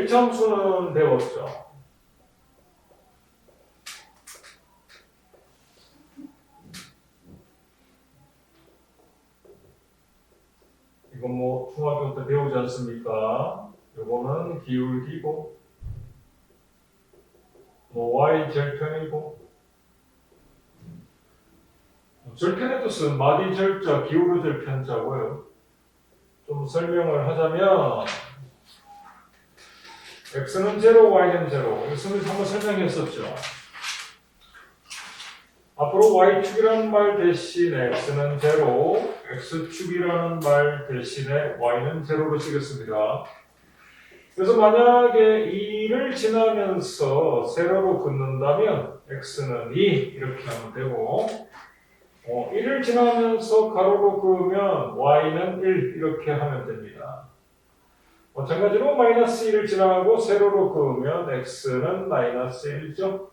1참수는 배웠죠. 이건 뭐 중학교 때 배우지 않습니까? 요거는 기울기고 뭐 y 절편이고 절편의 뜻은 마디 절자, 기울어질 편자고요. 좀 설명을 하자면 x는 0, y는 0. x는 한번 설명했었죠. 앞으로 y축이라는 말 대신에 x는 0, x축이라는 말 대신에 y는 0로 쓰겠습니다. 그래서 만약에 2를 지나면서 세로로 긋는다면 x는 2 이렇게 하면 되고 1을 지나면서 가로로 그으면 y는 1 이렇게 하면 됩니다. 마찬가지로 마이너스 1을 지나가고 세로로 그으면 x는 마이너스 1죠.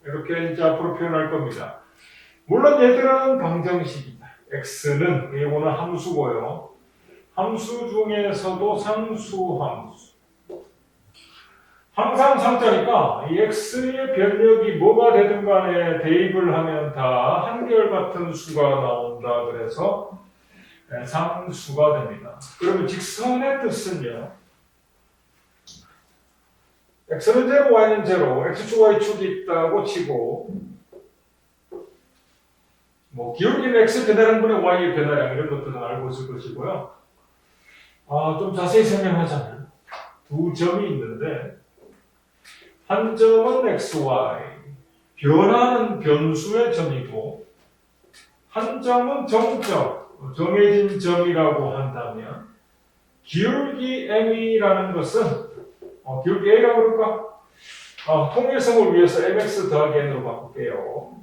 이렇게 이제 앞으로 표현할 겁니다. 물론 얘들은 방정식이다. x는 이거는 함수고요. 함수 중에서도 상수함수. 항상 상자니까 이 x의 변력이 뭐가 되든 간에 대입을 하면 다 한결같은 수가 나온다. 그래서 상수가 됩니다. 그러면 직선의 뜻은요. x는 0, y는 0, x축, y축이 있다고 치고 뭐 기울기는 x 배달량분의 y의 배달량 이런 것들은 알고 있을 것이고요. 좀 자세히 설명하자면 두 점이 있는데 한 점은 xy, 변하는 변수의 점이고 한 점은 정점, 정해진 점이라고 한다면 기울기 m이라는 것은 기울기 a라고 그럴까? 통일성을 위해서 mx 더하기 n으로 바꿀게요.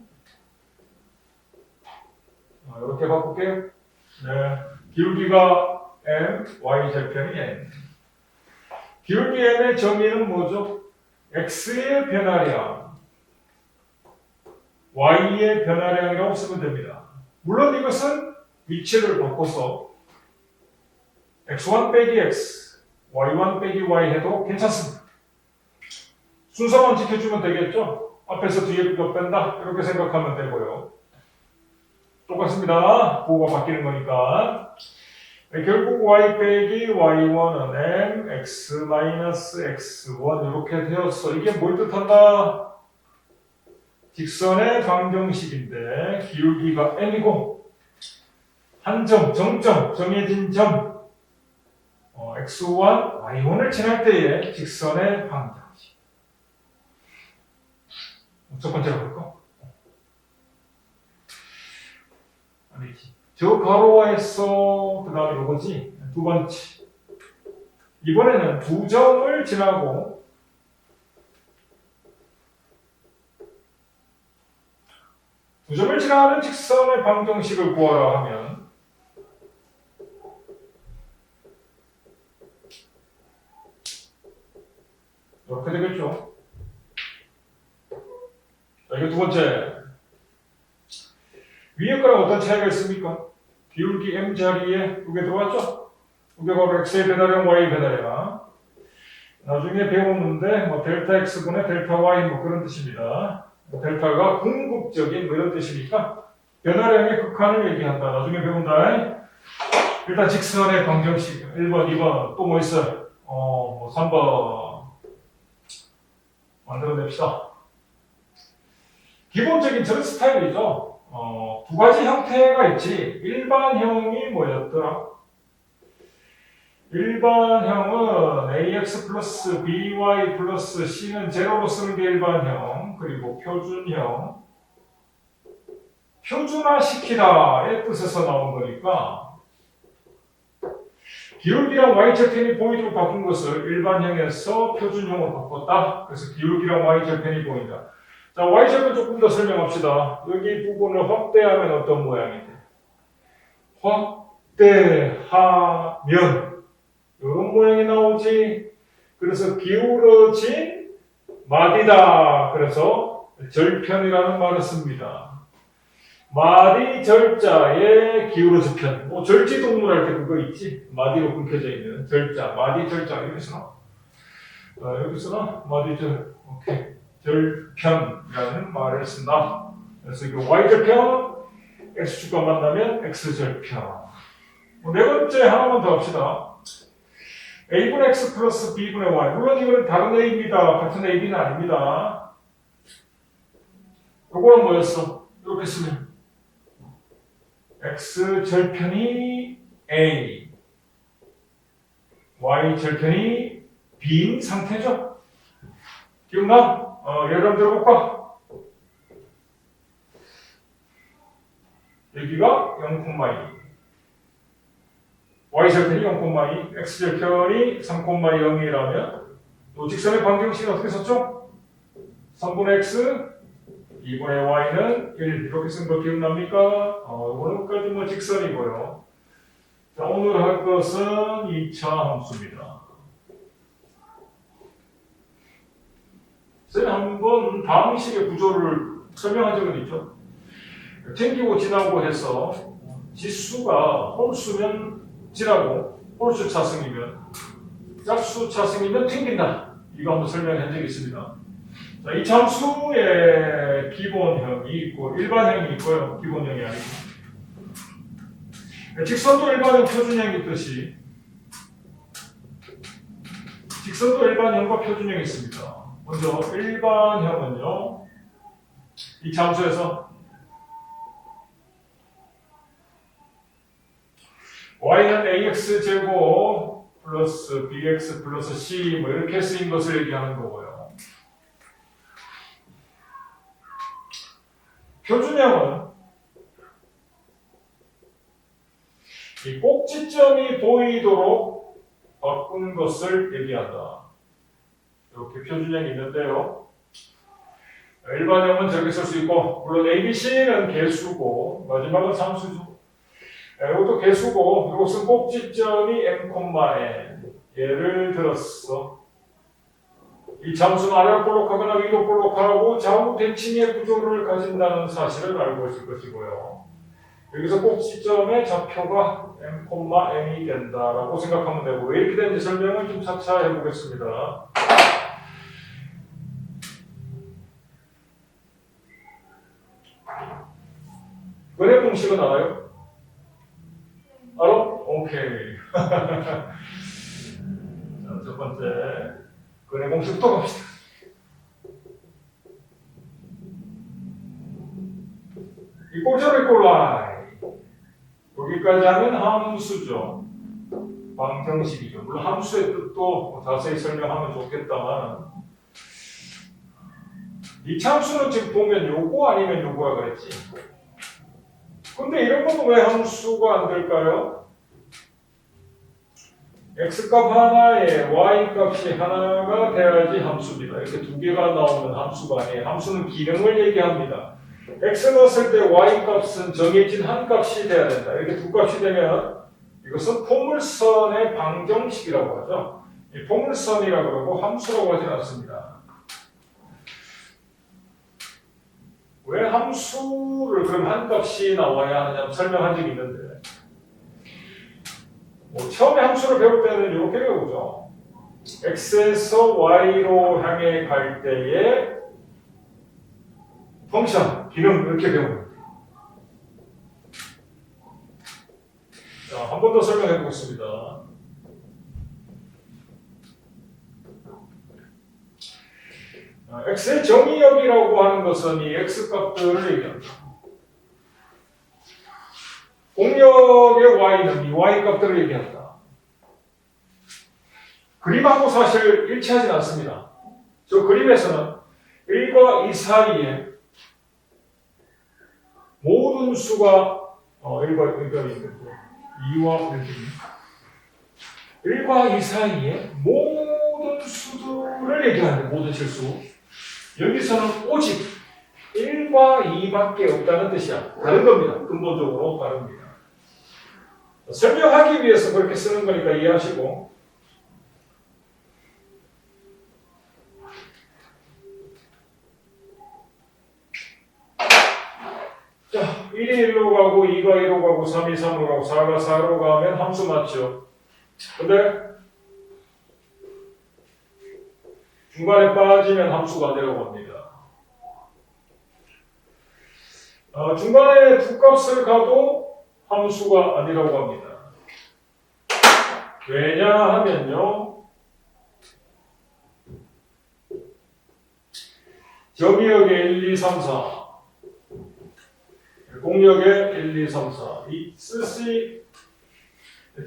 이렇게 바꿀게요. 네, 기울기가 m, y 절편이 n. 기울기 m의 정의는 뭐죠? x의 변화량, y의 변화량이라고 쓰면 됩니다. 물론 이것은 위치를 바꿔서 x1 빼기 x, y1 빼기 y 해도 괜찮습니다. 순서만 지켜주면 되겠죠? 앞에서 뒤에 몇 뺀다 이렇게 생각하면 되고요. 똑같습니다. 부호가 바뀌는 거니까. 결국 y 빼기 y1은 m, x 마이너스 x1 이렇게 되었어. 이게 뭘 뜻한다? 직선의 방정식인데 기울기가 m이고 한 점, 정점, 정해진 점 x1, y1을 지날 때의 직선의 방정식. 첫 번째로 볼까? 아니지. 저 가로에서 그 다음에 이거지. 두 번째. 이번에는 두 점을 지나고 두 점을 지나는 직선의 방정식을 구하라 하면 이렇게 되겠죠. 자, 이게 두 번째. 위에 거랑 어떤 차이가 있습니까? 기울기 m 자리에 이게 들어왔죠? 이게 바로 x의 배달량, y의 배달량. 나중에 배웠는데 델타 x분의 델타 y 그런 뜻입니다. 델타가 궁극적인 이런 뜻이니까 변화량의 극한을 얘기한다. 나중에 배운다. 일단 직선의 방정식 1번, 2번 또 뭐 있어요? 3번 만들어냅시다. 기본적인 전 스타일이죠. 두 가지 형태가 있지. 일반형이 뭐였더라? 일반형은 ax 플러스 by 플러스 c는 제로로 쓰는 게 일반형. 그리고 표준형. 표준화시키다의 뜻에서 나온 거니까 기울기랑 y절편이 보이도록 바꾼 것을 일반형에서 표준형으로 바꿨다. 그래서 기울기랑 y절편이 보인다. 자, y절편 조금 더 설명합시다. 여기 부분을 확대하면 어떤 모양이 돼? 확대하면 이런 모양이 나오지. 그래서 기울어진 마디다. 그래서 절편이라는 말을 씁니다. 마디 절자에 기울어진 편. 절지동물 할 때 그거 있지. 마디로 끊겨져 있는 절자, 마디 절자 이렇게 나와. 여기서는 뭐죠? 오케이. 절편이라는 말을 쓴다. 그래서 이거 y절편, x축과 만나면 x절편. 네 번째 하나만 더 합시다. a분의 x 플러스 b분의 y. 물론 이거는 다른 a입니다. 같은 a, b는 아닙니다. 요거는 뭐였어? 이렇게 쓰면 x 절편이 a, y 절편이 b인 상태죠. 기억나? 예를 한번 들어볼까? 여기가 0,2, y절편이 0,2, x절편이 3,0이라면 또 직선의 방정식은 어떻게 썼죠? 3분의 x, 2분의 y는 1 이렇게 쓴 거 기억납니까? 오늘까지 뭐 직선이고요. 자, 오늘 할 것은 2차 함수입니다. 저는 한번 다음 식의 구조를 설명한 적은 있죠. 튕기고 지나고 해서 지수가 홀수면 지나고 홀수 차승이면 짝수 차승이면 튕긴다. 이거 한번 설명한 적이 있습니다. 자, 이 함수의 기본형이 있고 일반형이 있고요. 기본형이 아니고 직선도 일반형 표준형이 있듯이 직선도 일반형과 표준형이 있습니다. 먼저 일반형은요, 이 함수에서 y는 ax제곱 플러스 bx 플러스 c 뭐 이렇게 쓰인 것을 얘기하는 거고요. 표준형은 이 꼭지점이 보이도록 바꾼 것을 얘기한다. 이렇게 표준형이 있는데요. 일반형은 저렇게 쓸 수 있고, 물론 ABC는 개수고, 마지막은 상수죠. 이것도 개수고, 이것은 꼭지점이 m,n. 예를 들어서, 이 잠수는 아래로 볼록하거나 위로 볼록하고 좌우 대칭의 구조를 가진다는 사실을 알고 있을 것이고요. 여기서 꼭지점의 좌표가 m,n이 된다라고 생각하면 되고, 왜 이렇게 되는지 설명을 좀 차차 해보겠습니다. 근의 공식은 알아요? 알아? 오케이. 자, 첫 번째 근의 공식부터 갑시다. 이꼴0 이꼴 y. 여기까지 하면 함수죠. 방정식이죠. 물론 함수의 뜻도 자세히 설명하면 좋겠다만, 이 함수는 지금 보면 요거 아니면 요거야 그랬지. 근데 이런 것도 왜 함수가 안 될까요? x값 하나에 y값이 하나가 돼야지 함수입니다. 이렇게 두 개가 나오는 함수가 아니에요. 함수는 기능을 얘기합니다. x 넣었을 때 y값은 정해진 한 값이 돼야 된다. 이렇게 두 값이 되면 이것은 포물선의 방정식이라고 하죠. 이 포물선이라고 그러고 함수라고 하진 않습니다. 왜 함수를 그럼 한 값이 나와야 하느냐 설명한 적이 있는데, 처음에 함수를 배울 때는 이렇게 배우죠. x에서 y로 향해 갈 때의 펑션, 기능 이렇게 배웁니다. 자, 한 번 더 설명해 보겠습니다. x의 정의역이라고 하는 것은 이 x값들을 얘기합니다. 공역의 y는 이 y값들을 얘기한다. 그림하고 사실 일치하진 않습니다. 저 그림에서는 1과 2 사이에 모든 수가 1과 2와 1과 2 사이에 모든 수들을 얘기하는데, 모든 실수. 여기서는 오직 1과 2밖에 없다는 뜻이야. 다른 겁니다. 근본적으로 다릅니다. 설명하기 위해서 그렇게 쓰는 거니까 이해하시고. 자, 1이 1로 가고 2가 2로 가고 3이 3으로 가고 4가 4로 가면 함수 맞죠? 근데 중간에 빠지면 함수가 안 되라고 합니다. 중간에 두 값을 가도 함수가 아니라고 합니다. 왜냐하면요, 정의역에 1, 2, 3, 4, 공역에 1, 2, 3, 4, 이 뜻이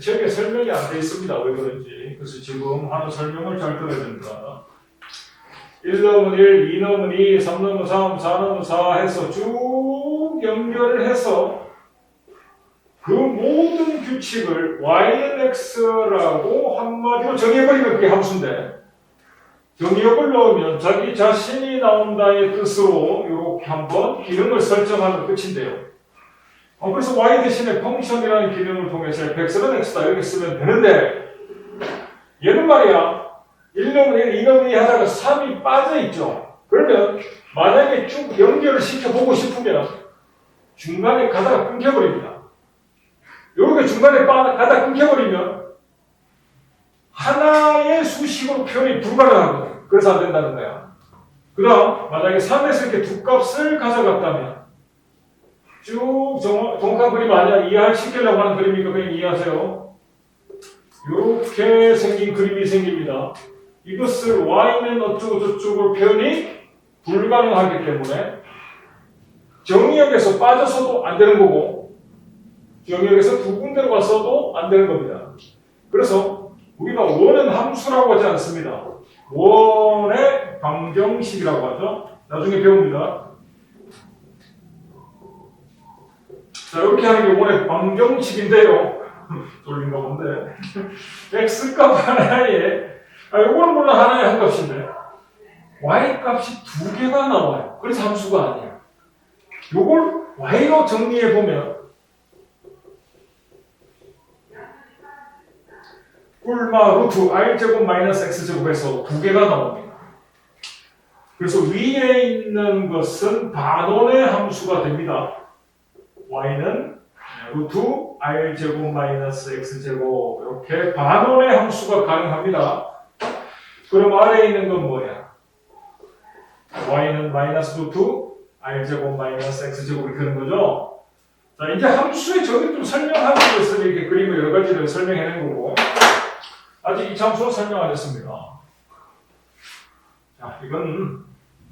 책에 설명이 안 되어 있습니다. 왜 그런지. 그래서 지금 하는 설명을 잘 들어야 됩니다. 1 넣으면 1, 2 넣으면 2, 3 넣으면 3, 4 넣으면 4 해서 쭉 연결을 해서 그 모든 규칙을 y는 x라고 한마디로 정의해버리면 그게 함수인데, 정의역을 넣으면 자기 자신이 나온다의 뜻으로 이렇게 한번 기능을 설정하면 끝인데요. 그래서 y 대신에 펑션이라는 기능을 통해서 fx는 x다 이렇게 쓰면 되는데, 얘는 말이야 1 넣으면 1, 2 넣으면 2 하다가 3이 빠져있죠. 그러면 만약에 쭉 연결을 시켜보고 싶으면 중간에 가다가 끊겨버립니다. 이렇게 중간에 가다가 끊겨버리면 하나의 수식으로 표현이 불가능하거든. 그래서 안 된다는 거야. 그 다음 만약에 3에서 이렇게 두 값을 가져갔다면 쭉 정확한 그림 아니야. 이해시키려고 하는 그림이니까 그냥 이해하세요. 이렇게 생긴 그림이 생깁니다. 이것을 y는 어쩌고 저쩌고 표현이 불가능하기 때문에 정의역에서 빠져서도 안 되는 거고 정의역에서 두 군데로 갔어도 안 되는 겁니다. 그래서 우리가 원은 함수라고 하지 않습니다. 원의 방정식이라고 하죠. 나중에 배웁니다. 자, 이렇게 하는 게 원의 방정식인데요. 돌린가 본데. x값 하나에, 요거는 물론 하나의 한 값인데, y값이 두 개가 나와요. 그래서 함수가 아니에요. 요걸 y로 정리해보면, 꿀마 루트 r제곱 마이너스 x제곱에서 두 개가 나옵니다. 그래서 위에 있는 것은 반원의 함수가 됩니다. y는 루트 r제곱 마이너스 x제곱 이렇게 반원의 함수가 가능합니다. 그럼 아래에 있는 건 뭐야? y는 마이너스 루트 r제곱 마이너스 x제곱이 되는 거죠. 자, 이제 함수의 정의 좀 설명하기 위해서 이렇게 그림을 여러 가지를 설명해낸 거고, 아직 이참수는 설명 안 했습니다. 자, 이건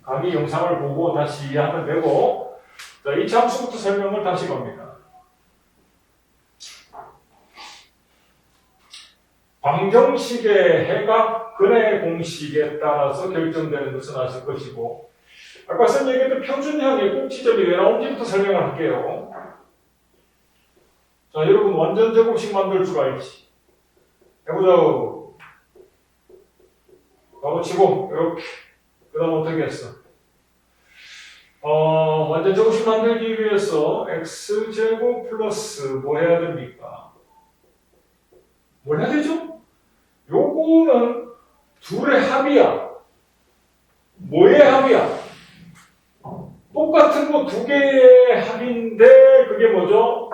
강의 영상을 보고 다시 이해하면 되고, 자, 이참수부터 설명을 다시 겁니다. 방정식의 해가 근의 공식에 따라서 결정되는 것은 아실 것이고, 아까 선 얘기했던 표준형의 꼭 지점이 왜 나온지부터 설명을 할게요. 자, 여러분 완전 제곱식 만들 줄 알지? 해보자. 바로 치고 이렇게. 그 다음 어떻게 했어? 완전 제곱식 만들기 위해서 x제곱 플러스 뭐 해야 됩니까? 뭘 해야 되죠? 요거는 둘의 합이야. 뭐의 합이야? 똑같은 거 두 개의 합인데 그게 뭐죠?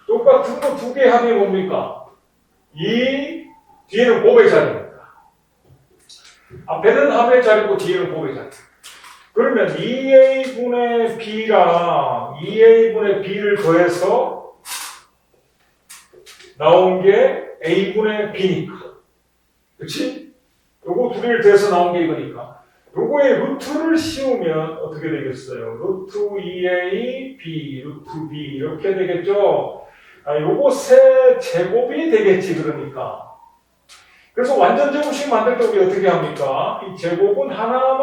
똑같은 거 두 개의 합이 뭡니까? 이 뒤에는 곱의 자리입니다. 앞에는 합의 자리고 뒤에는 곱의 자리. 그러면 2a분의 b랑 2a분의 b를 더해서 나온 게 a분의 b니까. 그치? 요거 두 개를 더해서 나온 게 이거니까. 요거에 루트를 씌우면 어떻게 되겠어요? 루트 2a, b, 루트 b 이렇게 되겠죠? 요거 세 제곱이 되겠지, 그러니까. 그래서 완전 제곱식 만들 때 우리 어떻게 합니까? 이 제곱은 하나만